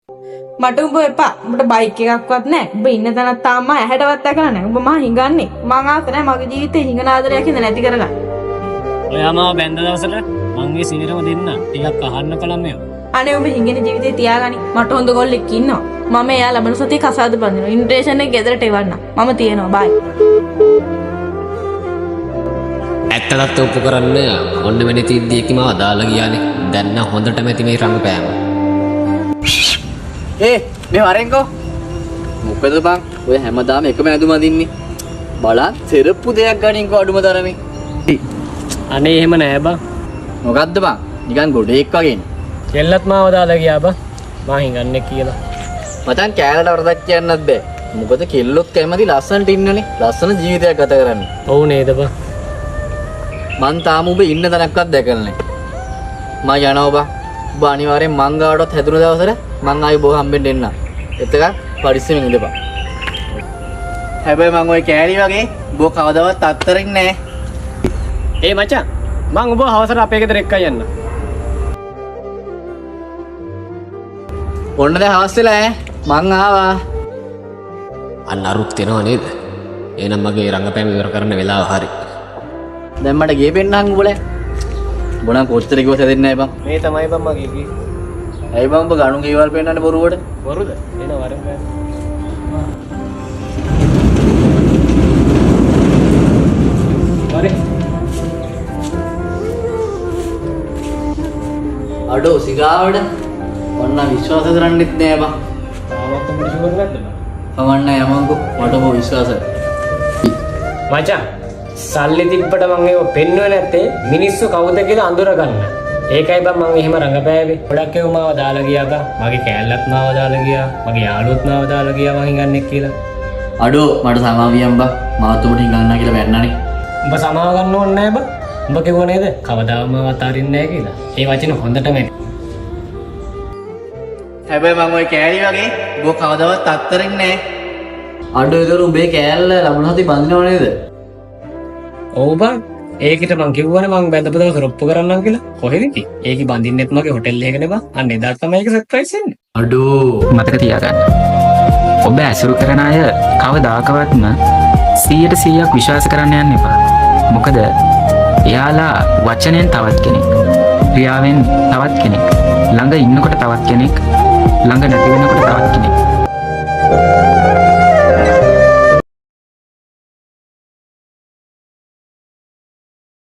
මට උඹ එපා. උඹට බයික් එකක්වත් නැහැ. උඹ ඉන්න තැනක් තාම ඇහැටවත් දැකලා නැහැ. උඹ මා හිඟන්නේ. මං ආස නැහැ මගේ ජීවිතේ හිඟන ආදරයක් ඉඳ නැති කරගන්න. ඔයා මාව බැඳ දවසට මං මේ සිනිරම දෙන්න ටිකක් අහන්න කලම් මේ. අනේ උඹ හිඟන ජීවිතේ තියාගනි. මට හොඳ ගොල්ලෙක් ඉන්නවා. මම එයා ලබන සතියේ කසාද බඳිනවා. ඉන්ට්‍රේෂන් එක ගෙදරට එවන්න. මම තියෙනවා. බයි. ඇත්තටත් ඔප්පු කරන්න ඔන්න වෙන තිද්දීකි මාව දාලා ගියානේ. දැන් නම් හොඳටම ඇති මේ රංගපෑම. මේ වරෙන්කෝ මොකද බං ඔය හැමදාම එකම ඇඳුම අදින්නේ බලන්න සෙරප්පු දෙයක් ගනින්කෝ අඩුම තරමේ අනේ එහෙම නෑ බං. මොකද්ද බං නිකන් ගොඩේක් වගේනේ කෙල්ලත් මාව දාලා ගියා බං. මා හිඟන්නේ කියලා. මචං කෑලට වරදක් කියන්නත් බෑ මොකද කෙල්ලොත් කැමති ලස්සනට ඉන්නනේ ලස්සන ජීවිතයක් ගත කරන්න. ඔව් නේද බං. මං තාම ඔබ ඉන්න තැනක්වත් දැකලා නෑ. මම යනවා බං. ඔබ අනිවාර්යෙන් මං ගාවටත් හැදුන දවසට මං ආයි බෝ හම්බෙන්න එන්න. එතකන් පරිස්සමෙන් ඉඳපන්. හැබැයි මං ওই කෑලි වගේ බෝ කවදාවත් අත්තරින් නෑ. ඒ මචං මං ඔබ හවසට අපේ ගෙදර එක්කයි යන්න. ඔන්න දැන් හවස් වෙලා මං ආවා. අන්න අරුත් වෙනව නේද? එහෙනම් මගේ රංගපෑම ඉවර කරන්න වෙලාව හරි. දැන් මට ගේ පෙන්නන්න උඹලා. උඹ නම් කොච්චර කිව්වද දෙන්නේ නැහැ බං. මේ තමයි බං මගේ කී. ඇයි බං උඹ ගණු කීවල් පෙන්නන්නේ බොරුවට? වරුද? එන වරෙන් බෑ. වරේ. අඩෝ සිගාවඩ. ඔන්න විශ්වාස කරන්නෙත් නෑ බං. තාමත් උඹට ෂුවර් නැද්ද බං? කවන්න යමන්කෝ මට ඔබ විශ්වාසයි. මචං සල්ලි තිබ්බට මං ඒව පෙන්නුවේ නැත්තේ මිනිස්සු කවුද කියලා අඳුර ගන්න. ඒකයි බං මං එහෙම රඟපෑවේ. ගොඩක් ඒව මාව දාලා ගියා බං. මගේ කෑල්ලත් මාව දාලා ගියා. මගේ යාළුවොත් මාව දාලා ගියා මං හිඟන්නේ කියලා. අඩෝ මට සමාවියම් බං. මාත් ඔබට හිඟන්නා කියලා බැන්නනේ. උඹ සමාව ගන්න ඕනේ නැහැ බං. උඹ කිව්ව නේද? කවදාම මාව අතාරින්නේ නැහැ කියලා. ඒ වචන හොඳටම ඇති. හැබැයි මං ওই කෑලි වගේ ඔබ කවදාවත් අත්තරින් නෑ. අඩෝ ඒතර උඹේ කෑල්ල ලබන හති බඳිනව නේද? ඔව් බං. ඒකට මං කිව්වනේ මං බැඳපු දවස් රොප්පු කරන්නම් කියලා. කොහෙද ඉතින්? ඒකි බඳින්නෙත් මගේ හොටෙල් එකකනේ බං. අන්න එදාට තමයි ඒක සර්ප්‍රයිස් වෙන්නේ. අඩෝ මතක තියාගන්න. ඔබ ඇසුරු කරන අය කවදාකවත්ම 100% විශ්වාස කරන්න යන්න එපා. මොකද එයාලා වචනෙන් තවත් කෙනෙක්, ක්‍රියාවෙන් තවත් කෙනෙක්, ළඟ ඉන්නකොට තවත් කෙනෙක්, ළඟ නැති වෙනකොට තවත් කෙනෙක්.